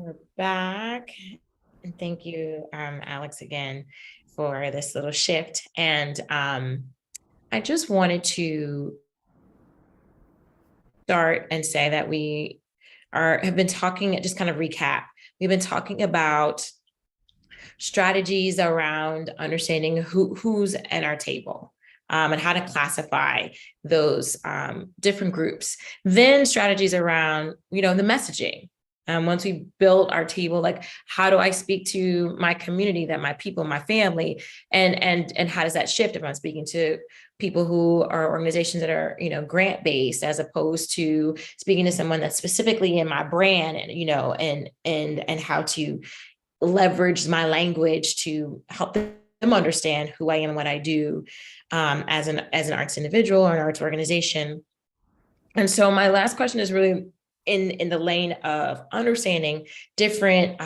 We're back. And thank you, Alex, again for this little shift. And I just wanted to start and say that we have been talking, just kind of recap. We've been talking about strategies around understanding who's at our table. And how to classify those different groups. Then strategies around, the messaging. Once we build our table, like how do I speak to my community, that my people, my family, and how does that shift if I'm speaking to people who are organizations that are, grant based, as opposed to speaking to someone that's specifically in my brand, and how to leverage my language to help them understand who I am and what I do, as an arts individual or an arts organization. And so my last question is really in the lane of understanding different,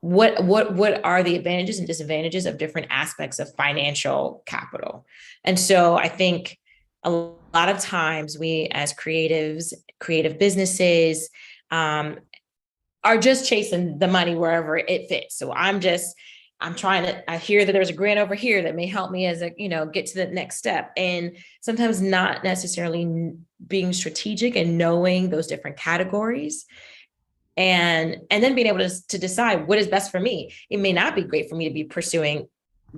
what are the advantages and disadvantages of different aspects of financial capital. And so I think a lot of times we as creatives, creative businesses, are just chasing the money wherever it fits. So I'm trying to, I hear that there's a grant over here that may help me as get to the next step. And sometimes not necessarily being strategic and knowing those different categories, and then being able to decide what is best for me. It may not be great for me to be pursuing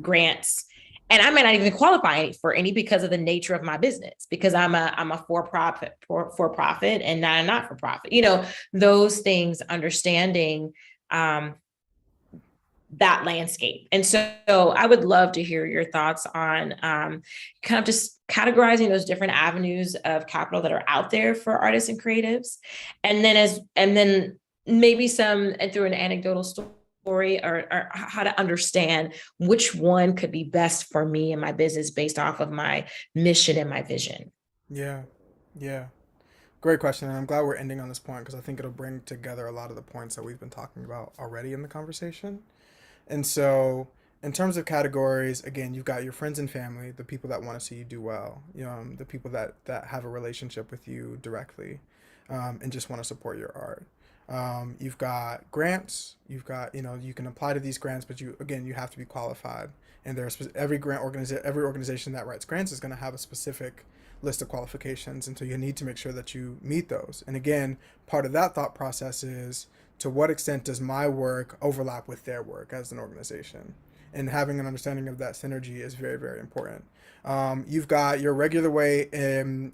grants, and I may not even qualify for any because of the nature of my business, because I'm a for profit and not a not for profit. Those things, understanding that landscape. And so I would love to hear your thoughts on kind of just categorizing those different avenues of capital that are out there for artists and creatives, and then maybe some, and through an anecdotal story, or how to understand which one could be best for me and my business based off of my mission and my vision. Yeah, yeah. Great question. And I'm glad we're ending on this point because I think it'll bring together a lot of the points that we've been talking about already in the conversation. And so, in terms of categories, again, you've got your friends and family, the people that want to see you do well, the people that have a relationship with you directly, and just want to support your art. You've got grants. You've got, you can apply to these grants, but you have to be qualified. And every organization that writes grants is going to have a specific list of qualifications, and so you need to make sure that you meet those. And again, part of that thought process is, to what extent does my work overlap with their work as an organization? And having an understanding of that synergy is very, very important. You've got your regular way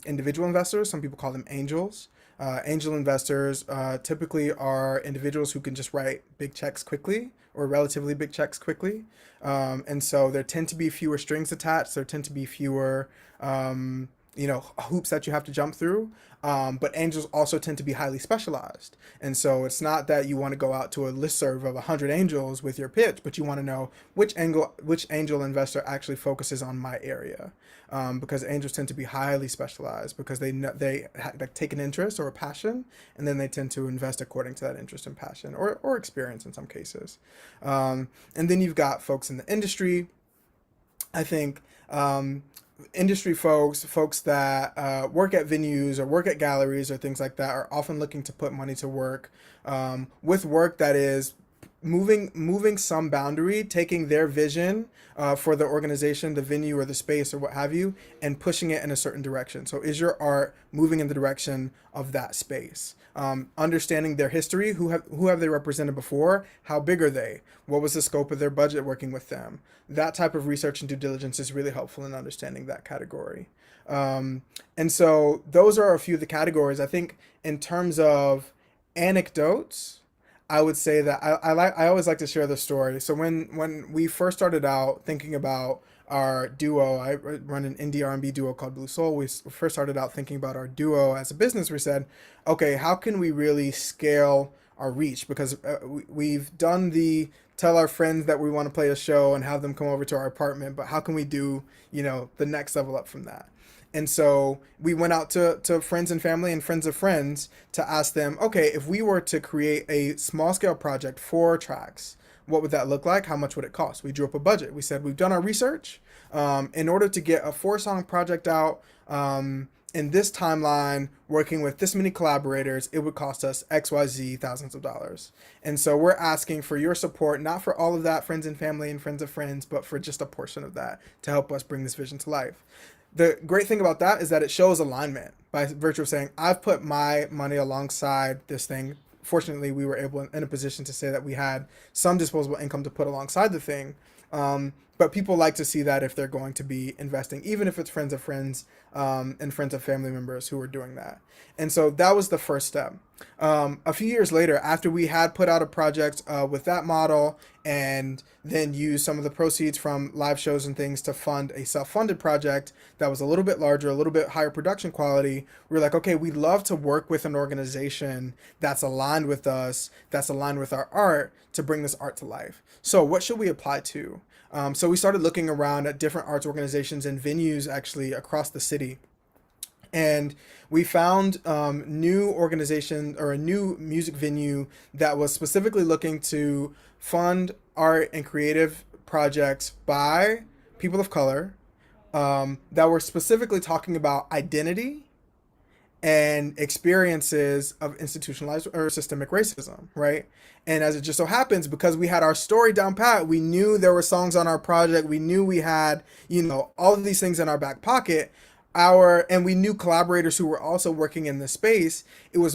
individual investors. Some people call them angels. Angel investors typically are individuals who can just write big checks quickly, or relatively big checks quickly. And so there tend to be fewer strings attached. There tend to be fewer hoops that you have to jump through. But angels also tend to be highly specialized. And so it's not that you want to go out to a listserv of 100 angels with your pitch, but you want to know which angel investor actually focuses on my area. Because angels tend to be highly specialized, because they take an interest or a passion, and then they tend to invest according to that interest and passion, or experience in some cases. And then you've got folks in the industry. I think industry folks that work at venues or work at galleries or things like that, are often looking to put money to work, with work that is moving some boundary, taking their vision for the organization, the venue, or the space, or what have you, and pushing it in a certain direction. So is your art moving in the direction of that space? Understanding their history, who have they represented before, how big are they, what was the scope of their budget working with them. That type of research and due diligence is really helpful in understanding that category. And so those are a few of the categories. I think in terms of anecdotes, I would say that I always like to share the story. So when we first started out thinking about our duo, I run an indie R&B duo called Blue Soul. We first started out thinking about our duo as a business. We said, okay, how can we really scale our reach? Because we've done the tell our friends that we want to play a show and have them come over to our apartment, but how can we do the next level up from that? And so we went out to friends and family and friends of friends to ask them, okay, if we were to create a small scale project, 4 tracks, what would that look like? How much would it cost? We drew up a budget. We said, we've done our research. In order to get a 4-song project out in this timeline, working with this many collaborators, it would cost us XYZ thousands of dollars. And so we're asking for your support, not for all of that, friends and family and friends of friends, but for just a portion of that to help us bring this vision to life. The great thing about that is that it shows alignment by virtue of saying, I've put my money alongside this thing. Fortunately, we were able in a position to say that we had some disposable income to put alongside the thing. But people like to see that if they're going to be investing, even if it's friends of friends and friends of family members who are doing that. And so that was the first step. A few years later, after we had put out a project with that model and then used some of the proceeds from live shows and things to fund a self-funded project that was a little bit larger, a little bit higher production quality, we were like, okay, we'd love to work with an organization that's aligned with us, that's aligned with our art to bring this art to life. So what should we apply to? So we started looking around at different arts organizations and venues actually across the city. And we found new organization or a new music venue that was specifically looking to fund art and creative projects by people of color that were specifically talking about identity and experiences of institutionalized or systemic racism, right? And as it just so happens, because we had our story down pat, we knew there were songs on our project, we knew we had, all of these things in our back pocket. And we knew collaborators who were also working in the space. It was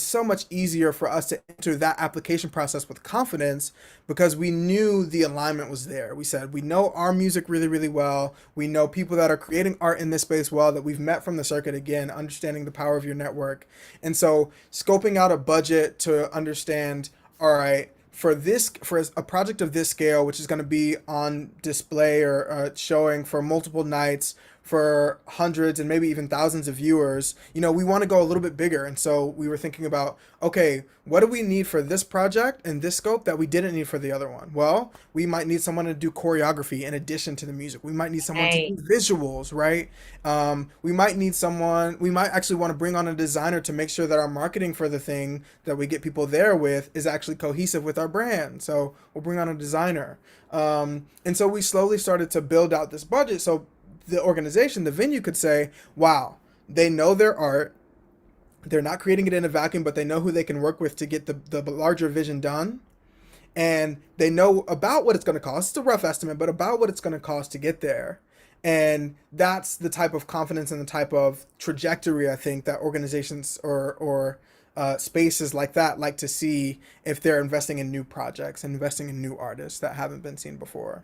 so much easier for us to enter that application process with confidence because we knew the alignment was there. We said we know our music really, really well. We know people that are creating art in this space well, that we've met from the circuit, again, understanding the power of your network. And so scoping out a budget to understand, all right, for a project of this scale, which is going to be on display or showing for multiple nights for hundreds and maybe even thousands of viewers, we want to go a little bit bigger. And so we were thinking about, okay, what do we need for this project and this scope that we didn't need for the other one? Well, we might need someone to do choreography in addition to the music. We might need someone to do Right. visuals, right? We might actually want to bring on a designer to make sure that our marketing for the thing that we get people there with is actually cohesive with our brand. So we'll bring on a designer. And so we slowly started to build out this budget. So the organization, the venue could say, wow, they know their art. They're not creating it in a vacuum, but they know who they can work with to get the larger vision done. And they know about what it's going to cost. It's a rough estimate, but about what it's going to cost to get there. And that's the type of confidence and the type of trajectory I think that organizations or spaces like that like to see if they're investing in new projects, investing in new artists that haven't been seen before.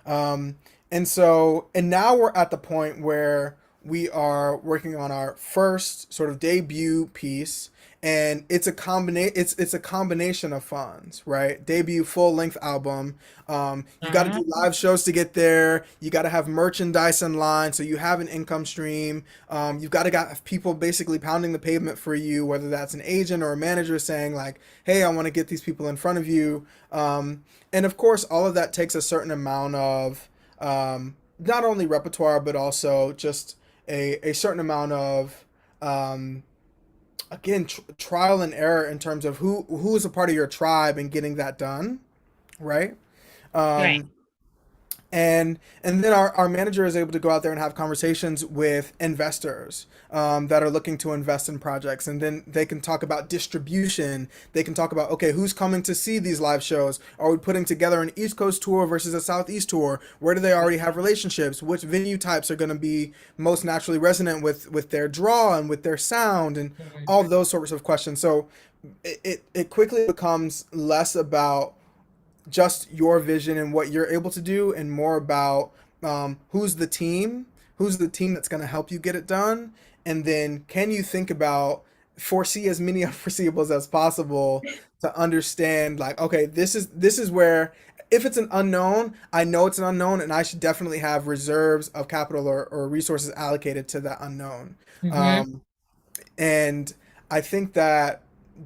Um, and now we're at the point where we are working on our first sort of debut piece, and it's a combination of funds, right? Debut full length album. You got to Uh-huh. do live shows to get there. You got to have merchandise in line, so you have an income stream. You've got to got people basically pounding the pavement for you, whether that's an agent or a manager saying like, "Hey, I want to get these people in front of you." And of course, all of that takes a certain amount of not only repertoire but also just a certain amount of um, again trial and error in terms of who is a part of your tribe and getting that done, right? Right. Um, and then our manager is able to go out there and have conversations with investors that are looking to invest in projects, and then they can talk about distribution. They can talk about, okay, who's coming to see these live shows? Are we putting together an East Coast tour versus a Southeast tour? Where do they already have relationships? Which venue types are going to be most naturally resonant with their draw and with their sound and Mhm. all those sorts of questions. So it quickly becomes less about just your vision and what you're able to do, and more about who's the team that's going to help you get it done, and then can you think about foresee as many unforeseeables as possible to understand like, okay, this is where if it's an unknown, I know it's an unknown and I should definitely have reserves of capital or resources allocated to that unknown. Mhm. um, and I think that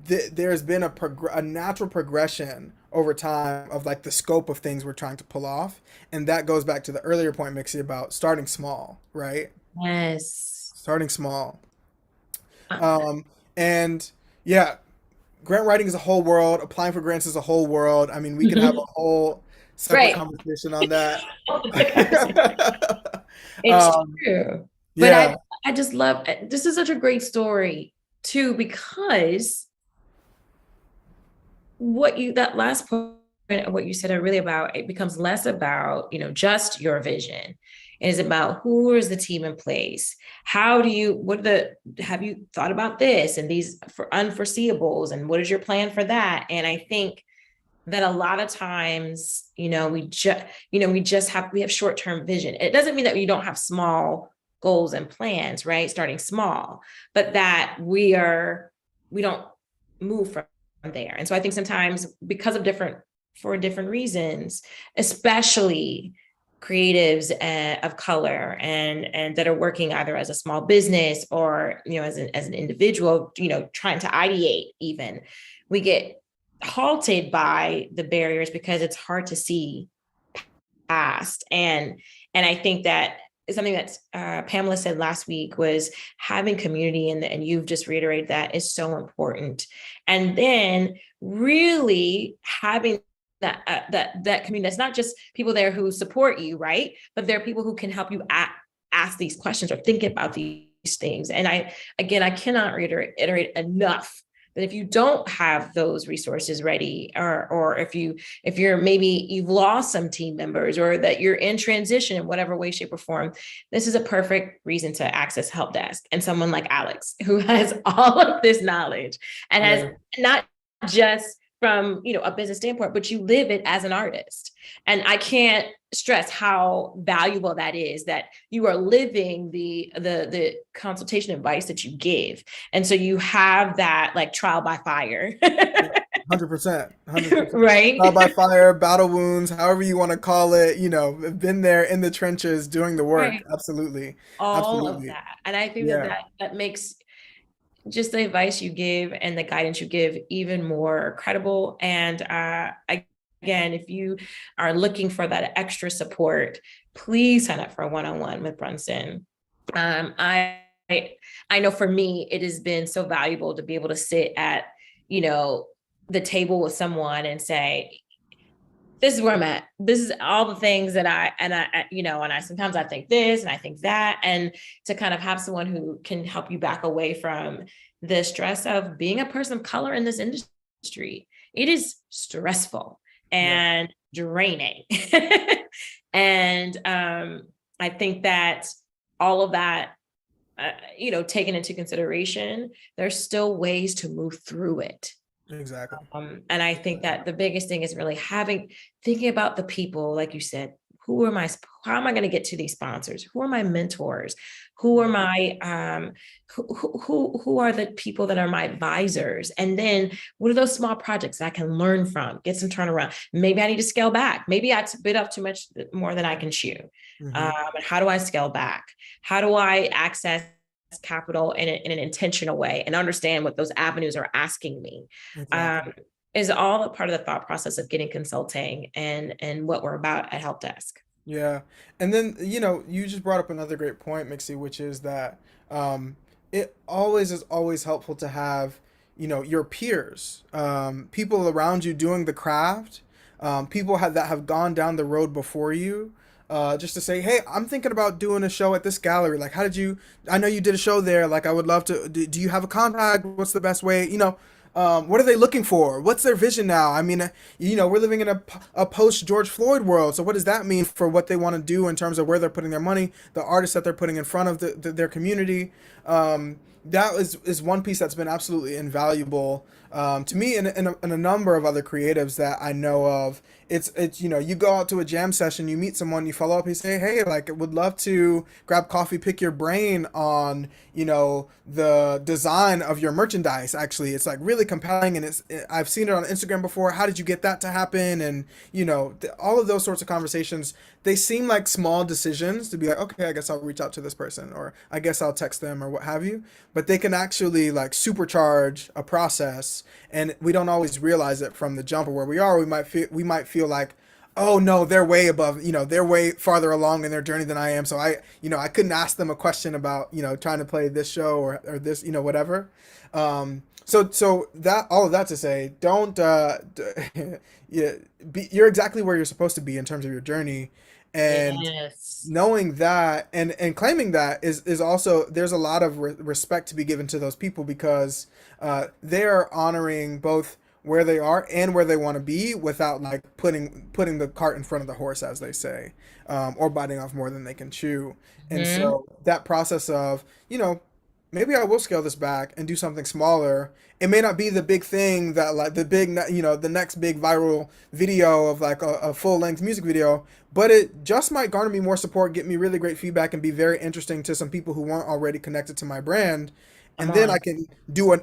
there's been a natural progression over time of like the scope of things we're trying to pull off, and that goes back to the earlier point, Mixie, about starting small, right? Yes. Starting small. Uh, Um, and yeah, grant writing is a whole world. Applying for grants is a whole world. I mean, we could have a whole separate Right. conversation on that. Oh my gosh. It's um, true. But I yeah. I just love this is such a great story too, because what you that last point of what you said are really about, it becomes less about, just your vision. It is about who is the team in place. How do you what are the have you thought about this and these for unforeseeables, and what is your plan for that? And I think that a lot of times, we have short-term vision. It doesn't mean that we don't have small goals and plans, right? Starting small, but that we don't move from there. And so I think sometimes because of for different reasons, especially creatives of color and that are working either as a small business or as an individual, trying to ideate, even we get halted by the barriers because it's hard to see past. And I think that something that Pamela said last week was having community, and you've just reiterated that is so important. And then really having that community that's not just people there who support you, right? But there are people who can help you ask these questions or think about these things. And I cannot reiterate enough that if you don't have those resources ready, or if you're maybe you've lost some team members, or that you're in transition in whatever way, shape, or form, this is a perfect reason to access help desk and someone like Alex, who has all of this knowledge and has Yeah, not just from a business standpoint, but you live it as an artist. And I can't stress how valuable that is, that you are living the consultation advice that you give. And so you have that like trial by fire. 100%, 100%. Trial Right. by fire, battle wounds, however you want to call it. Been there in the trenches doing the work. Right. Absolutely, All of absolutely. that. And I think that Yeah, that makes just the advice you give and the guidance you give even more credible. And again, if you are looking for that extra support, please sign up for a one-on-one with Brunson. I know for me, it has been so valuable to be able to sit at, you know, the table with someone and say, this is where I'm at. This is all the things that and I sometimes I think this and I think that, and to kind of have someone who can help you back away from the stress of being a person of color in this industry. It is stressful yeah, and draining. And I think that all of that, taken into consideration, there's still ways to move through it. exactly. And I think that the biggest thing is really thinking about the people, like you said, who am I, how am I going to get to these sponsors? Who are my mentors? Who are Yeah, my, who are the people that are my advisors? And then what are those small projects that I can learn from, get some turnaround? Maybe I need to scale back. Maybe I bit up too much more than I can chew. hmm, And how do I scale back? How do I access capital in an intentional way and understand what those avenues are asking me, exactly. um, is all a part of the thought process of getting consulting and what we're about at Help Desk. Yeah. And then, you just brought up another great point, Mixie, which is that um, it always is always helpful to have, your peers, people around you doing the craft, that have gone down the road before you. Just to say, hey, I'm thinking about doing a show at this gallery. Like, I know you did a show there. Like, I would love to, do you have a contact? What's the best way? What are they looking for? What's their vision now? I mean, we're living in a post George Floyd world. So what does that mean for what they want to do in terms of where they're putting their money, the artists that they're putting in front of their community? That is one piece that's been absolutely invaluable to me and a number of other creatives that I know of. It's you go out to a jam session, you meet someone, you follow up, you say, hey, like, would love to grab coffee, pick your brain on the design of your merchandise. Actually, it's like really compelling, and I've seen it on Instagram before. How did you get that to happen? And all of those sorts of conversations, they seem like small decisions to be like, okay, I guess I'll reach out to this person, or I guess I'll text them, or what have you. But they can actually like supercharge a process, and we don't always realize it from the jump of where we are. We might feel like, oh no, they're way above, they're way farther along in their journey than I am. So I couldn't ask them a question about, trying to play this show or this, whatever. So that, all of that to say, don't, yeah, you're exactly where you're supposed to be in terms of your journey. And Yes. knowing that and claiming that is also, there's a lot of respect to be given to those people, because they're honoring both where they are and where they want to be, without like putting the cart in front of the horse, as they say, or biting off more than they can chew. And Hmm. so that process of, maybe I will scale this back and do something smaller. It may not be the big thing that, like, the big, the next big viral video of like a full length music video, but it just might garner me more support, get me really great feedback, and be very interesting to some people who weren't already connected to my brand. Come And then on.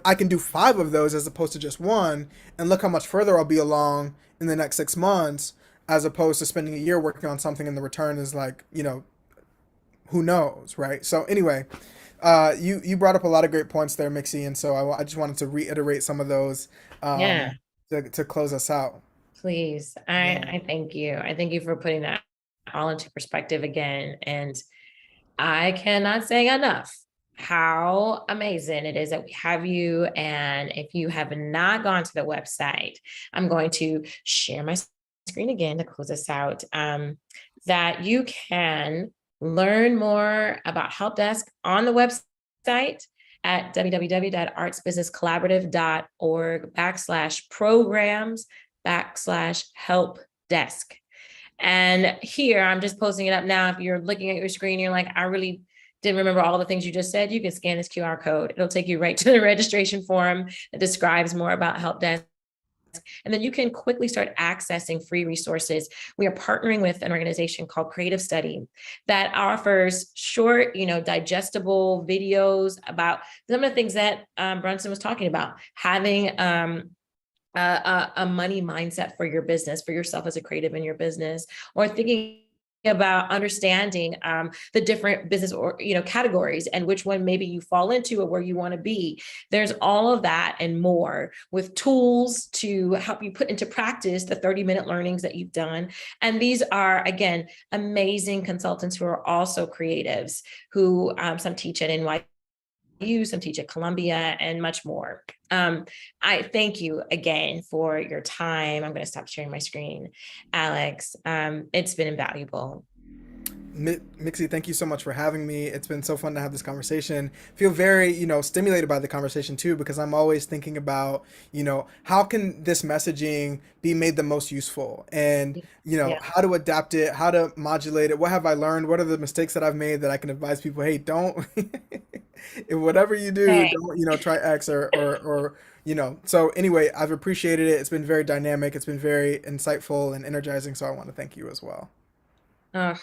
I can do five of those as opposed to just one, and look how much further I'll be along in the next 6 months, as opposed to spending a year working on something and the return is like, who knows, right? So anyway, you brought up a lot of great points there, Mixie, and so I just wanted to reiterate some of those, Yeah, to close us out. please. Yeah. I thank you. I thank you for putting that all into perspective again. And I cannot say enough how amazing it is that we have you. And if you have not gone to the website, I'm going to share my screen again to close us out. That you can learn more about Help Desk on the website at www.artsbusinesscollaborative.org/programs/help desk. And here, I'm just posting it up now. If you're looking at your screen, you're like, I really didn't remember all the things you just said, you can scan this QR code. It'll take you right to the registration form that describes more about Help Desk. And then you can quickly start accessing free resources. We are partnering with an organization called Creative Study that offers short, digestible videos about some of the things that Brunson was talking about, having a money mindset for your business, for yourself as a creative in your business, or thinking about understanding the different business or categories and which one maybe you fall into or where you want to be. There's all of that and more, with tools to help you put into practice the 30-minute learnings that you've done. And these are, again, amazing consultants who are also creatives, who some teach at NYU, some teach at Columbia, and much more. I thank you again for your time. I'm going to stop sharing my screen, Alex. It's been invaluable. Mixie, thank you so much for having me. It's been so fun to have this conversation. Feel very, stimulated by the conversation too, because I'm always thinking about, how can this messaging be made the most useful, and, Yeah. how to adapt it, how to modulate it. What have I learned? What are the mistakes that I've made that I can advise people? Hey, don't, if whatever you do, Hey. don't, try X so anyway, I've appreciated it. It's been very dynamic. It's been very insightful and energizing. So I want to thank you as well. Oh,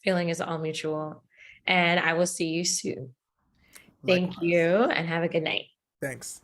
feeling is all mutual. And I will see you soon. Thank you Likewise. and have a good night. Thanks.